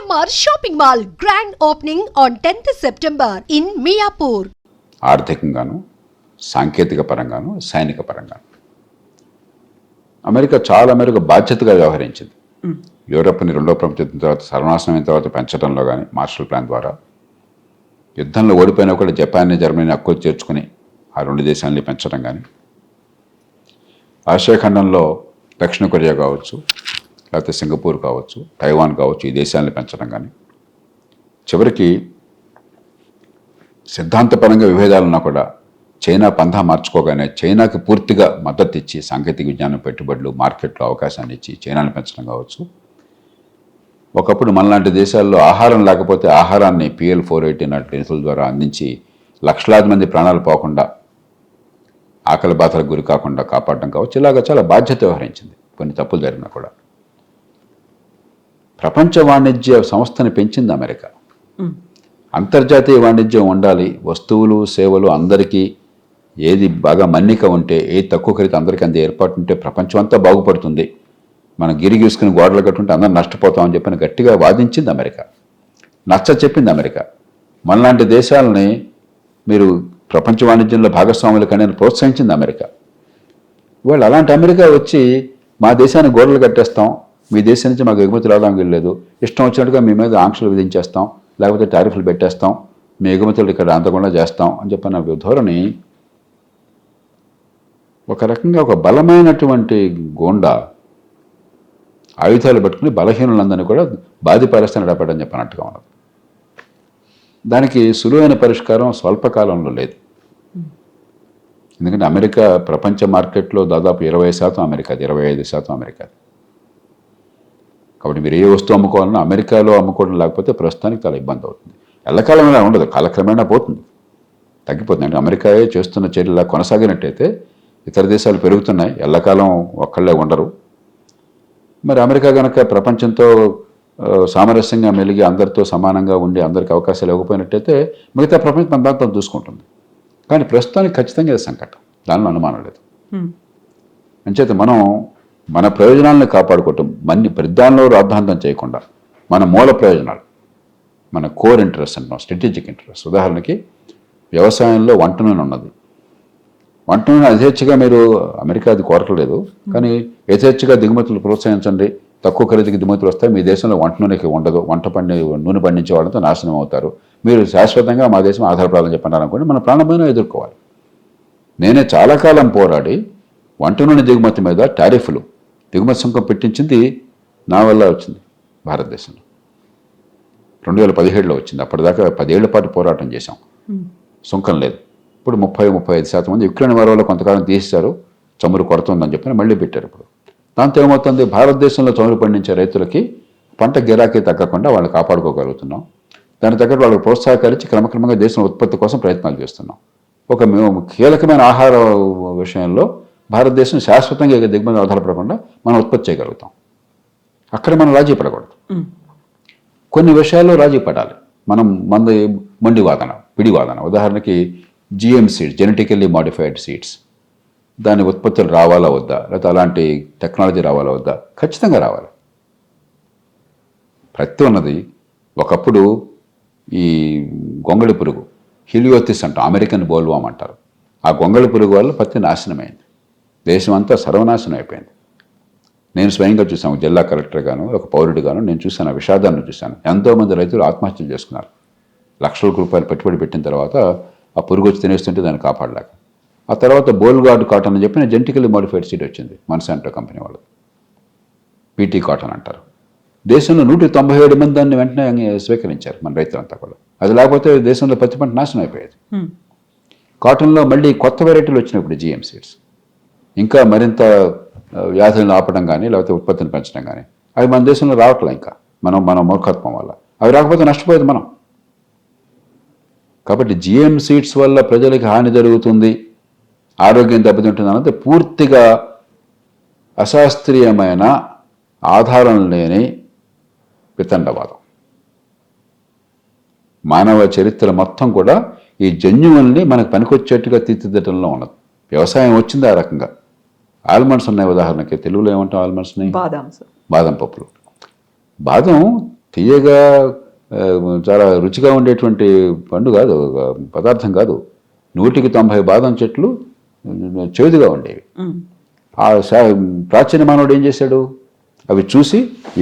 CMR shopping mall grand opening on 10th September in Miyapur. ఆర్థికంగాను, సాంకేతిక పరంగాను, సైనిక పరంగాను అమెరికా చాలా మేరకు బాధ్యతగా వ్యవహరించింది. యూరోప్ని రెండో ప్రపంచ యుద్ధం తర్వాత సర్వనాశనమైన తర్వాత పెంచడంలో కానీ మార్షల్ ప్లాన్ ద్వారా యుద్ధంలో ఓడిపోయినా కూడా జపాన్ని, జర్మనీని హక్కులు చేర్చుకుని ఆ రెండు దేశాలని పెంచడం కానీ, ఆసియా ఖండంలో దక్షిణ కొరియా కావచ్చు, లేకపోతే సింగపూర్ కావచ్చు, తైవాన్ కావచ్చు, ఈ దేశాలను పెంచడం కానీ, చివరికి సిద్ధాంతపరంగా విభేదాలున్నా కూడా చైనా పంథా మార్చుకోగానే చైనాకి పూర్తిగా మద్దతు ఇచ్చి సాంకేతిక విజ్ఞానం పెట్టుబడులు, మార్కెట్లో అవకాశాన్ని ఇచ్చి చైనాను పెంచడం కావచ్చు. ఒకప్పుడు మనలాంటి దేశాల్లో ఆహారం లేకపోతే ఆహారాన్ని PL-480 నాటి నిధుల ద్వారా అందించి లక్షలాది మంది ప్రాణాలు పోకుండా, ఆకలి బాధలకు గురి కాకుండా కాపాడడం కావచ్చు. ఇలాగ చాలా బాధ్యత వ్యవహరించింది కొన్ని తప్పులు జరిగినా కూడా. ప్రపంచ వాణిజ్య సంస్థని పెంచింది అమెరికా. అంతర్జాతీయ వాణిజ్యం ఉండాలి, వస్తువులు, సేవలు అందరికీ ఏది బాగా మన్నిక ఉంటే, ఏది తక్కువ ఖరీదు అందరికీ అందే ఏర్పాటు ఉంటే ప్రపంచం అంతా బాగుపడుతుంది. మనం గిరిగీసుకుని గోడలు కట్టుకుంటే అందరం నష్టపోతామని చెప్పని గట్టిగా వాదించింది అమెరికా. నచ్చ చెప్పింది అమెరికా. మనలాంటి దేశాలని మీరు ప్రపంచ వాణిజ్యంలో భాగస్వాములు కానీ ప్రోత్సహించింది అమెరికా. వాళ్ళు అలాంటి అమెరికా వచ్చి మా దేశాన్ని గోడలు కట్టేస్తాం, మీ దేశం నుంచి మాకు ఎగుమతులు రావడానికి లేదు, ఇష్టం వచ్చినట్టుగా మీ మీద ఆంక్షలు విధించేస్తాం, లేకపోతే టారిఫ్లు పెట్టేస్తాం, మీ ఎగుమతులు ఇక్కడ అందకుండా చేస్తాం అని చెప్పిన ధోరణి ఒక రకంగా ఒక బలమైనటువంటి గోండా ఆయుధాలు పట్టుకుని బలహీనులందరినీ కూడా బాధిపరుస్తాను డబ్బడని చెప్పినట్టుగా ఉన్నది. దానికి సులువైన పరిష్కారం స్వల్పకాలంలో లేదు. ఎందుకంటే అమెరికా ప్రపంచ మార్కెట్లో దాదాపు 20% అమెరికాది, 25% అమెరికాది. కాబట్టి మీరు ఏ వస్తువు అమ్ముకోవాలన్నా అమెరికాలో అమ్ముకోవడం లేకపోతే ప్రస్తుతానికి చాలా ఇబ్బంది అవుతుంది. ఎల్లకాలమైనా ఉండదు, కాలక్రమేణా పోతుంది, తగ్గిపోతుంది. అంటే అమెరికాయే చేస్తున్న చర్యలా కొనసాగినట్టయితే ఇతర దేశాలు పెరుగుతున్నాయి, ఎల్లకాలం ఒక్కళ్ళే ఉండరు. మరి అమెరికా కనుక ప్రపంచంతో సామరస్యంగా మెలిగి అందరితో సమానంగా ఉండి అందరికీ అవకాశాలు ఇవ్వకపోయినట్టయితే మిగతా ప్రపంచం మన దాంతో చూసుకుంటుంది. కానీ ప్రస్తుతానికి ఖచ్చితంగా ఇది సంకటం, దానిలో అనుమానం లేదు. అంచేత మనం మన ప్రయోజనాలను కాపాడుకోవటం, దానిలో రాద్ధాంతం చేయకుండా మన మూల ప్రయోజనాలు, మన కోర్ ఇంట్రెస్ట్ అంటున్నాం, స్ట్రాటజిక్ ఇంట్రెస్ట్. ఉదాహరణకి వ్యవసాయంలో వంట నూనె ఉన్నది. వంట నూనె యథేచ్ఛగా మీరు అమెరికాది కోరట్లేదు, కానీ యథేచ్ఛగా దిగుమతులు ప్రోత్సహించండి, తక్కువ ఖరీదుకి దిగుమతులు వస్తాయి, మీ దేశంలో వంట నూనెకి ఉండదు, నూనె పండించే వాళ్ళతో నాశనం అవుతారు, మీరు శాశ్వతంగా మా దేశం ఆధారపడాలని చెప్పన్నారనుకోండి, మన ప్రాణమైన ఎదుర్కోవాలి. నేనే చాలా కాలం పోరాడి వంట నూనె దిగుమతి మీద టారిఫ్లు, దిగుమతి సుంకం పెట్టించింది నా వల్ల వచ్చింది. భారతదేశంలో 2017లో వచ్చింది. అప్పటిదాకా 10 ఏళ్ల పాటు పోరాటం చేశాం, సుంకం లేదు. ఇప్పుడు 30-35% మంది యుక్రెయిన్ వరవలో కొంతకాలం తీసేశారు, చమురు కొరత ఉందని చెప్పి మళ్ళీ పెట్టారు. ఇప్పుడు దాంతో ఏమవుతుంది, భారతదేశంలో చమురు పండించే రైతులకి పంట గిరాకీ తగ్గకుండా వాళ్ళని కాపాడుకోగలుగుతున్నాం. దానికి తగ్గట్టు వాళ్ళకి ప్రోత్సాహకరించి క్రమక్రమంగా దేశం ఉత్పత్తి కోసం ప్రయత్నాలు చేస్తున్నాం. ఒక కీలకమైన ఆహార విషయంలో భారతదేశం శాశ్వతంగా దిగుమతి ఆధారపడకుండా మనం ఉత్పత్తి చేయగలుగుతాం. అక్కడ మనం రాజీ పడకూడదు. కొన్ని విషయాల్లో రాజీ పడాలి. మనం మొండి వాదన, పిడి వాదన. ఉదాహరణకి GM seeds, genetically modified seeds, దాని ఉత్పత్తులు రావాలా వద్దా, లేకపోతే అలాంటి టెక్నాలజీ రావాలా వద్దా? ఖచ్చితంగా రావాలి. ప్రతి ఉన్నది. ఒకప్పుడు ఈ గొంగళి పురుగు, హీలియోథిస్ అంటాం, అమెరికన్ బోల్వామ్ అంటారు, ఆ గొంగళి పురుగు వల్ల పత్తి నాశనమైంది, దేశం అంతా సర్వనాశనం అయిపోయింది. నేను స్వయంగా చూశాను, జిల్లా కలెక్టర్గాను, ఒక పౌరుడిగాను నేను చూశాను, ఆ విషాదాన్ని చూశాను. ఎంతోమంది రైతులు ఆత్మహత్యలు చేసుకున్నారు. లక్షల రూపాయలు పెట్టుబడి పెట్టిన తర్వాత ఆ పురుగు వచ్చి తినేస్తుంటే దాన్ని కాపాడలేక. ఆ తర్వాత బోల్గార్డ్ కాటన్ అని చెప్పిన జెనెటికల్లీ మాడిఫైడ్ సీడ్ వచ్చింది, మన్సాంటో కంపెనీ వాళ్ళు, PT కాటన్ అంటారు. దేశంలో 197 మంది దాన్ని వెంటనే స్వీకరించారు, మన రైతులంతా కూడా. అది లేకపోతే దేశంలో పత్తి పంట నాశనం అయిపోయేది. కాటన్లో మళ్ళీ కొత్త వెరైటీలు వచ్చినప్పుడు GM సీడ్స్ ఇంకా మరింత వ్యాధులను ఆపడం కానీ లేకపోతే ఉత్పత్తిని పెంచడం కానీ, అవి మన దేశంలో రావట్లే. ఇంకా మన మూర్ఖత్వం వల్ల అవి రాకపోతే నష్టపోయేది మనం. కాబట్టి GM సీడ్స్ వల్ల ప్రజలకి హాని జరుగుతుంది, ఆరోగ్యం దెబ్బతింటుంది అన్నది పూర్తిగా అశాస్త్రీయమైన, ఆధారం లేని వితండవాదం. మానవ చరిత్ర మొత్తం కూడా ఈ జన్యువుల్ని మనకు పనికొచ్చేట్టుగా తీర్చిదిద్దడంలో ఉన్నది. వ్యవసాయం వచ్చింది ఆ రకంగా. ఆల్మండ్స్ ఉన్నాయి ఉదాహరణకి, తెలుగులో ఏమంటాం ఆల్మండ్స్ని? బాదం పప్పులు. బాదం తీయగా చాలా రుచిగా ఉండేటువంటి పండు కాదు, పదార్థం కాదు. 190 బాదం చెట్లు చేదుగా ఉండేవి. ఆ ప్రాచీన మానవుడు ఏం చేశాడు, అవి చూసి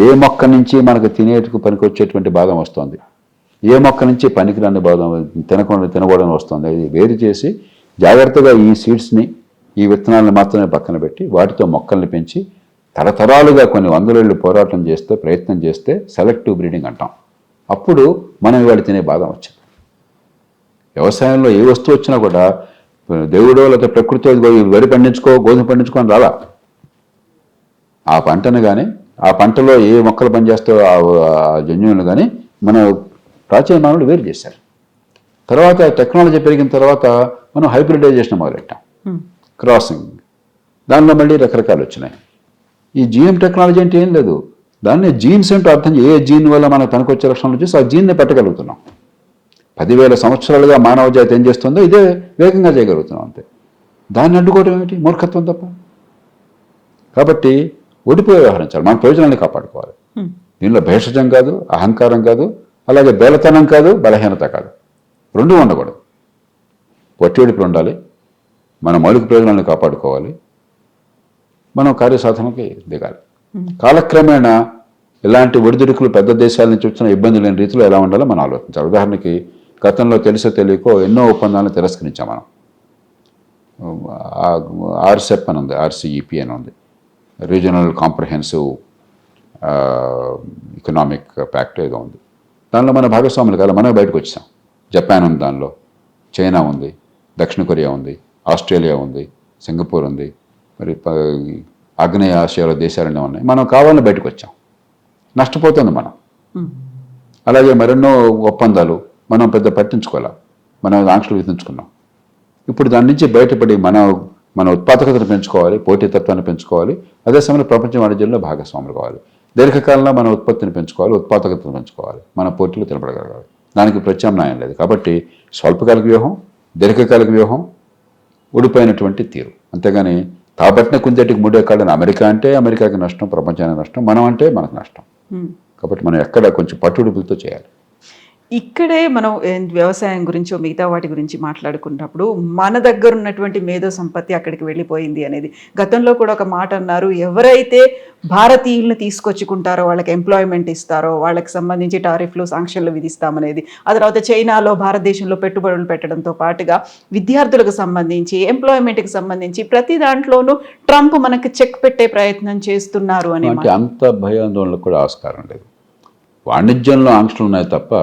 ఏ మొక్క నుంచి మనకు తినేటికి పనికొచ్చేటువంటి బాదం వస్తుంది, ఏ మొక్క నుంచి పనికిరాని బాదం తినకూడని వస్తుంది, అది వేరు చేసి జాగ్రత్తగా ఈ సీడ్స్ని, ఈ విత్తనాలను మాత్రమే పక్కన పెట్టి వాటితో మొక్కల్ని పెంచి తరతరాలుగా కొన్ని వందలేళ్ళు పోరాటం చేస్తే, ప్రయత్నం చేస్తే సెలెక్టివ్ బ్రీడింగ్ అంటాం. అప్పుడు మనం ఇవాళ తినే బాదం వచ్చింది. వ్యవసాయంలో ఏ వస్తువు వచ్చినా కూడా దేవుడో లేకపోతే ప్రకృతి వరి పండించుకో, గోధుమ పండించుకో అని రాలా. ఆ పంటను కానీ, ఆ పంటలో ఏ మొక్కలు పనిచేస్తాయో ఆ జన్యువులు కానీ మన ప్రాచీన మానవులు వేరు చేశారు. తర్వాత టెక్నాలజీ పెరిగిన తర్వాత మనం హైబ్రిడైజేషన్ మొదలెట్టాం, క్రాసింగ్. దానిలో మళ్ళీ రకరకాలు వచ్చినాయి. ఈ జీఎం టెక్నాలజీ అంటే ఏం లేదు, దాన్ని జీన్స్ అంటే అర్థం, ఏ జీన్ వల్ల మనకు పనికొచ్చే లక్షణాలు చూసి ఆ జీన్ని పెట్టగలుగుతున్నాం. 10,000 సంవత్సరాలుగా మానవ జాతి ఏం చేస్తుందో ఇదే వేగంగా చేయగలుగుతున్నాం అంతే. దాన్ని అడ్డుకోవడం ఏమిటి, మూర్ఖత్వం తప్ప. కాబట్టి ఒడిపోయి వ్యవహరించాలి, మన ప్రయోజనాన్ని కాపాడుకోవాలి. దీనిలో భేషజం కాదు, అహంకారం కాదు, అలాగే బేలతనం కాదు, బలహీనత కాదు, రెండూ ఉండకూడదు. ఒడిపులు ఉండాలి, మన మౌలిక ప్రయోజనాలను కాపాడుకోవాలి, మనం కార్యసాధనకి దిగాలి. కాలక్రమేణా ఇలాంటి ఒడిదుడుకులు పెద్ద దేశాల నుంచి వచ్చిన ఇబ్బంది లేని రీతిలో ఎలా ఉండాలో మనం ఆలోచించాలి. ఉదాహరణకి గతంలో తెలుసో తెలియకో ఎన్నో ఒప్పందాలను తిరస్కరించాం మనం. ఆర్సెప్ అని ఉంది, ఆర్సీఈపీ అని ఉంది, రీజనల్ కాంప్రహెన్సివ్ ఎకనామిక్ ప్యాక్ట్ ఏదో ఉంది. దానిలో మన భాగస్వాములు కాదు, మనమే బయటకు వచ్చాం. జపాన్ ఉంది దానిలో, చైనా ఉంది, దక్షిణ కొరియా ఉంది, ఆస్ట్రేలియా ఉంది, సింగపూర్ ఉంది, మరి ఆగ్నేయ ఆసియాలో దేశాలనే ఉన్నాయి. మనం కావాలని బయటకు వచ్చాం, నష్టపోతుంది మనం. అలాగే మరెన్నో ఒప్పందాలు మనం పెద్ద పట్టించుకోవాలి, మనం ఆంక్షలు విధించుకున్నాం. ఇప్పుడు దాని నుంచి బయటపడి మన ఉత్పాదకతను పెంచుకోవాలి, పోటీతత్వాన్ని పెంచుకోవాలి, అదే సమయంలో ప్రపంచ వాణిజ్యంలో భాగస్వాములు కావాలి. దీర్ఘకాలంలో మన ఉత్పత్తిని పెంచుకోవాలి, ఉత్పాదకతను పెంచుకోవాలి, మన పోటీలో నిలబడగలగాలి. దానికి ప్రత్యామ్నాయం లేదు. కాబట్టి స్వల్పకాలిక వ్యూహం, దీర్ఘకాలిక వ్యూహం, ఊడిపోయినటువంటి తీరు. అంతేగాని తాబట్టిన కుందేటికి మూడే కాళ్ళని అమెరికా అంటే అమెరికాకి నష్టం, ప్రపంచానికి నష్టం, మనం అంటే మనకు నష్టం. కాబట్టి మనం ఎక్కడ కొంచెం పట్టుడుపులతో చేయాలి. ఇక్కడే మనం వ్యవసాయం గురించో మిగతా వాటి గురించి మాట్లాడుకున్నప్పుడు మన దగ్గర ఉన్నటువంటి మేధో సంపత్తి అక్కడికి వెళ్ళిపోయింది అనేది గతంలో కూడా ఒక మాట అన్నారు. ఎవరైతే భారతీయుల్ని తీసుకొచ్చుకుంటారో వాళ్ళకి ఎంప్లాయ్మెంట్ ఇస్తారో వాళ్ళకి సంబంధించి టారిఫ్లు, సాంక్షన్లు విధిస్తామనేది. ఆ తర్వాత చైనాలో భారతదేశంలో పెట్టుబడులు పెట్టడంతో పాటుగా విద్యార్థులకు సంబంధించి, ఎంప్లాయ్మెంట్కి సంబంధించి ప్రతి దాంట్లోనూ ట్రంప్ మనకి చెక్ పెట్టే ప్రయత్నం చేస్తున్నారు అని. అంత భయాందోళనకు కూడా ఆస్కారం లేదు. వాణిజ్యంలో ఆంక్షలు ఉన్నాయి తప్ప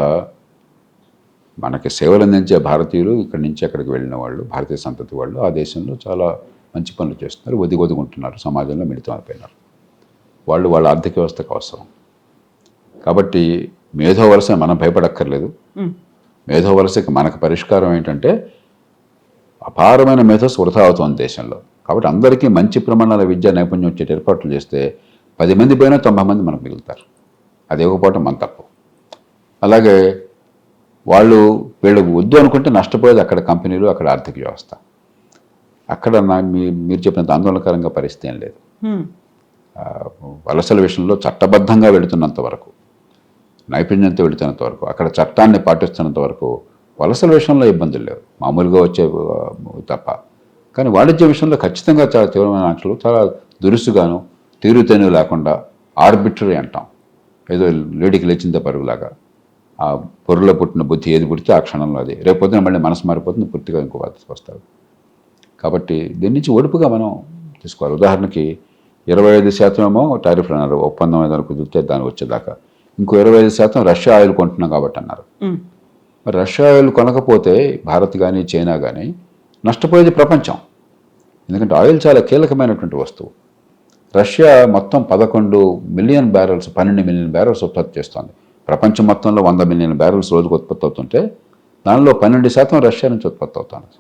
మనకి సేవలు అందించే భారతీయులు ఇక్కడి నుంచి అక్కడికి వెళ్ళిన వాళ్ళు, భారతీయ సంతతి వాళ్ళు ఆ దేశంలో చాలా మంచి పనులు చేస్తున్నారు, ఒదిగొదుగుంటున్నారు, సమాజంలో మిళితమైపోయినారు. వాళ్ళు వాళ్ళ ఆర్థిక వ్యవస్థకు అవసరం. కాబట్టి మేధో వలస మనం భయపడక్కర్లేదు. మేధో వలసకి మనకు పరిష్కారం ఏంటంటే అపారమైన మేధస్సు వృధా అవుతుంది దేశంలో. కాబట్టి అందరికీ మంచి ప్రమాణాల విద్యా నైపుణ్యం వచ్చే ఏర్పాట్లు చేస్తే 10 మంది పోయినా 90 మంది మనకు మిగులుతారు. అది ఇవ్వకపోవటం మన తప్పు. అలాగే వీళ్ళు వద్దు అనుకుంటే నష్టపోయేది అక్కడ కంపెనీలు, అక్కడ ఆర్థిక వ్యవస్థ. అక్కడ మీరు చెప్పినంత ఆందోళనకరంగా పరిస్థితి ఏం లేదు. వలసల విషయంలో చట్టబద్ధంగా వెళుతున్నంత వరకు, నైపుణ్యంతో వెళుతున్నంత వరకు, అక్కడ చట్టాన్ని పాటిస్తున్నంత వరకు వలసల విషయంలో ఇబ్బందులు లేవు, మామూలుగా వచ్చే తప్ప. కానీ వాణిజ్య విషయంలో ఖచ్చితంగా చాలా తీవ్రమైన ఆంక్షలు, చాలా దురుసుగాను, తీరుతెన్ను లేకుండా, ఆర్బిటరీ అంటాం, ఏదో లేడికి లేచిందే పరుగులాగా, ఆ పొరలో పుట్టిన బుద్ధి ఏది పుడితే ఆ క్షణంలో అది, రేపు పొద్దున మళ్ళీ మనసు మారిపోతుంది, పూర్తిగా ఇంకో బాధ్యత వస్తారు. కాబట్టి దీని నుంచి ఒడుపుగా మనం తీసుకోవాలి. ఉదాహరణకి 25% టారిఫ్ అన్నారు, ఒప్పందం ఏదైనా కుదిరితే దాన్ని వచ్చేదాకా. ఇంకో 25% రష్యా ఆయిల్ కొంటున్నాం కాబట్టి అన్నారు. మరి రష్యా ఆయిల్ కొనకపోతే భారత్ కానీ చైనా కానీ నష్టపోయేది ప్రపంచం. ఎందుకంటే ఆయిల్ చాలా కీలకమైనటువంటి వస్తువు. రష్యా మొత్తం 11 మిలియన్ బ్యారెల్స్, 12 మిలియన్ బ్యారెల్స్ ఉత్పత్తి చేస్తుంది. ప్రపంచం మొత్తంలో 100 మిలియన్ బ్యారెల్స్ రోజుకు ఉత్పత్తి అవుతుంటే దానిలో 12% రష్యా నుంచి ఉత్పత్తి అవుతుంది.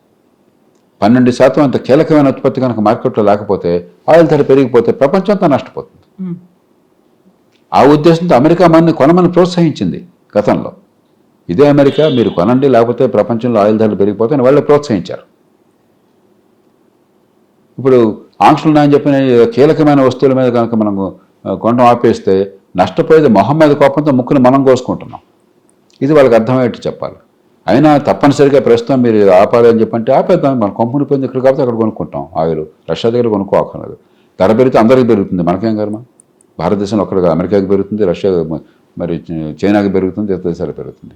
12% అంత కీలకమైన ఉత్పత్తి కనుక మార్కెట్లో లేకపోతే, ఆయిల్ ధర పెరిగిపోతే ప్రపంచం అంతా నష్టపోతుంది. ఆ ఉద్దేశంతో అమెరికా మనని కొనమని ప్రోత్సహించింది గతంలో. ఇదే అమెరికా మీరు కొనండి లేకపోతే ప్రపంచంలో ఆయిల్ ధరలు పెరిగిపోతాయని వాళ్ళే ప్రోత్సహించారు. ఇప్పుడు ఆంక్షలు ఉన్నాయని చెప్పిన కీలకమైన వస్తువుల మీద కనుక మనం కొనడం ఆపేస్తే నష్టపోయేది మొహం మీద కోపంతో ముక్కును మనం కోసుకుంటున్నాం. ఇది వాళ్ళకి అర్థమయ్యేట్టు చెప్పాలి. అయినా తప్పనిసరిగా ప్రస్తుతం మీరు ఆపాలి అని చెప్పంటే ఆపేద్దాం. మన కంపెనీ పోయింది ఇక్కడ కాబట్టి అక్కడ కొనుక్కుంటాం. ఆయిల్ రష్యా దగ్గర కొనుక్కోకర్లేదు. ధర పెరిగితే అందరికీ పెరుగుతుంది, మనకేం కర్మ. భారతదేశంలో ఒక్కడిగా అమెరికాకి పెరుగుతుంది, రష్యా మరి చైనాకి పెరుగుతుంది, ఇతర దేశాలకు పెరుగుతుంది.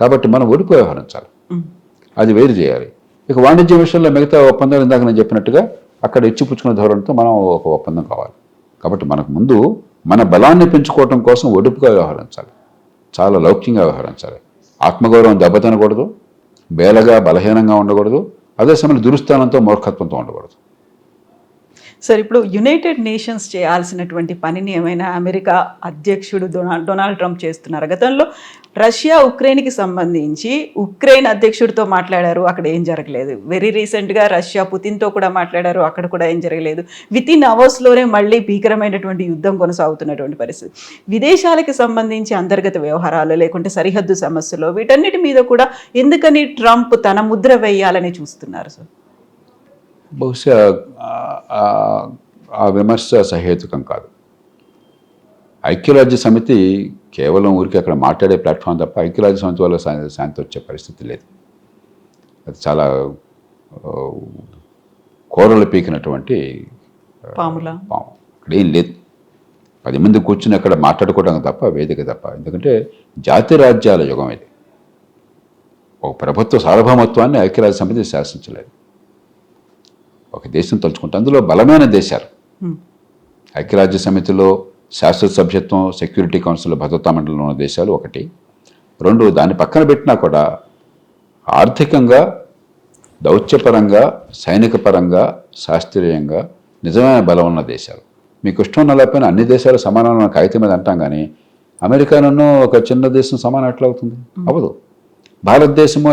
కాబట్టి మనం ఒడిపో వ్యవహరించాలి, అది వేరు చేయాలి. ఇక వాణిజ్య విషయంలో మిగతా ఒప్పందాలు ఇందాక నేను చెప్పినట్టుగా అక్కడ ఇచ్చిపుచ్చుకునే ధోరణితో మనం ఒక ఒప్పందం కావాలి. కాబట్టి మనకు ముందు మన బలాన్ని పెంచుకోవడం కోసం ఒడుపుగా వ్యవహరించాలి, చాలా లౌక్యంగా వ్యవహరించాలి. ఆత్మగౌరవం దెబ్బతినకూడదు, బేలగా బలహీనంగా ఉండకూడదు, అదే సమయంలో దురుస్థానంతో మూర్ఖత్వంతో ఉండకూడదు. సార్, ఇప్పుడు యునైటెడ్ నేషన్స్ చేయాల్సినటువంటి పనిని ఏమైనా అమెరికా అధ్యక్షుడు డొనాల్డ్ ట్రంప్ చేస్తున్నారు? గతంలో రష్యా ఉక్రెయిన్కి సంబంధించి ఉక్రెయిన్ అధ్యక్షుడితో మాట్లాడారు, అక్కడ ఏం జరగలేదు. వెరీ రీసెంట్గా రష్యా పుతిన్తో కూడా మాట్లాడారు, అక్కడ కూడా ఏం జరగలేదు. వితిన్ అవర్స్లోనే మళ్ళీ భీకరమైనటువంటి యుద్ధం కొనసాగుతున్నటువంటి పరిస్థితి. విదేశాలకు సంబంధించి అంతర్గత వ్యవహారాలు లేకుంటే సరిహద్దు సమస్యలు వీటన్నిటి మీద కూడా ఎందుకని ట్రంప్ తన ముద్ర వేయాలని చూస్తున్నారు సార్? బహుశా ఆ విమర్శ సహేతుకం కాదు. ఐక్యరాజ్య సమితి కేవలం ఊరికి అక్కడ మాట్లాడే ప్లాట్ఫామ్ తప్ప ఐక్యరాజ్య సమితి వల్ల శాంతి వచ్చే పరిస్థితి లేదు. అది చాలా కూరలు పీకినటువంటి పాము. అక్కడ ఏం లేదు. 10 మంది కూర్చుని అక్కడ మాట్లాడుకోవడం తప్ప, వేదిక తప్ప. ఎందుకంటే జాతి రాజ్యాల యుగం ఇది. ఒక ప్రభుత్వ సార్వభౌమత్వాన్ని ఐక్యరాజ్య సమితి శాసించలేదు. ఒక దేశం తలుచుకుంటే అందులో బలమైన దేశాలు ఐక్యరాజ్య సమితిలో శాశ్వత సభ్యత్వం, సెక్యూరిటీ కౌన్సిల్, భద్రతా మండలిలో ఉన్న దేశాలు 1. 2, దాన్ని పక్కన పెట్టినా కూడా ఆర్థికంగా, దౌత్యపరంగా, సైనిక పరంగా, శాస్త్రీయంగా నిజమైన బలం ఉన్న దేశాలు. మీకు ఇష్టం ఉన్న లేకపోయినా అన్ని దేశాలు సమానమైన కాగితం మీద అంటాం, కానీ అమెరికాను ఒక చిన్న దేశం సమానం ఎట్లా అవుతుంది? అవ్వదు. భారతదేశము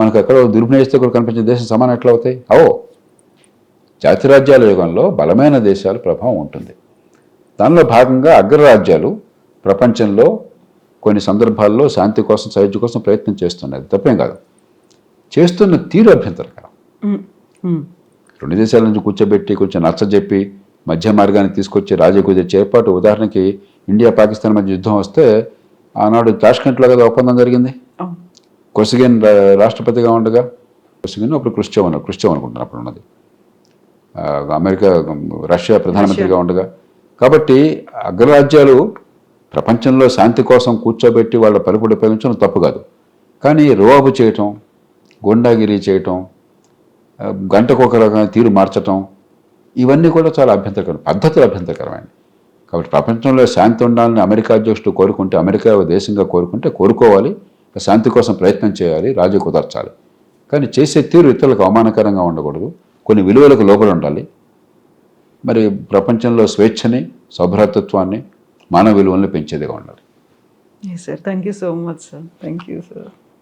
మనకు ఎక్కడో దుర్వినియోగిస్తే కూడా కనిపించే దేశం సమానం ఎట్లా అవుతాయి? జాతిరాజ్యాల యుగంలో బలమైన దేశాల ప్రభావం ఉంటుంది. దానిలో భాగంగా అగ్రరాజ్యాలు ప్రపంచంలో కొన్ని సందర్భాల్లో శాంతి కోసం, సైద్య కోసం ప్రయత్నం చేస్తున్నది, తప్పేం కాదు. చేస్తున్న తీరు అభ్యంతరకరం. 2 దేశాల నుంచి కూర్చోబెట్టి కొంచెం నచ్చజెప్పి మధ్య మార్గాన్ని తీసుకొచ్చి రాజకీయ చేర్పాటు. ఉదాహరణకి ఇండియా పాకిస్తాన్ మధ్య యుద్ధం వస్తే ఆనాడు తాష్కెంట్లో కదా ఒప్పందం జరిగింది. కొసిగిన్ రాష్ట్రపతిగా ఉండగా, కొసిగిన్ అప్పుడు క్రుష్చెవ్ అనుకుంటున్నాను అప్పుడు ఉన్నది, రష్యా ప్రధానమంత్రిగా ఉండగా. కాబట్టి అగ్రరాజ్యాలు ప్రపంచంలో శాంతి కోసం కూర్చోబెట్టి వాళ్ళ పలుకుడు ఉపయోగించడం తప్పు కాదు. కానీ రోవాబు చేయటం, గుండాగిరి చేయటం, గంటకొక రకమైన తీరు మార్చటం, ఇవన్నీ కూడా చాలా పద్ధతులు అభ్యంతరకరమైనవి. కాబట్టి ప్రపంచంలో శాంతి ఉండాలని అమెరికా అధ్యక్షుడు కోరుకుంటే, అమెరికా దేశంగా కోరుకోవాలి, శాంతి కోసం ప్రయత్నం చేయాలి, రాజీ కుదర్చాలి. కానీ చేసే తీరు ఇతరులకు అవమానకరంగా ఉండకూడదు, కొన్ని విలువలకు లోబడి ఉండాలి. మరి ప్రపంచంలో స్వేచ్ఛని, సౌభ్రాతృత్వాన్ని, మానవ విలువల్ని పెంచేదిగా ఉండాలి. Sir, thank you so much sir. Thank you sir.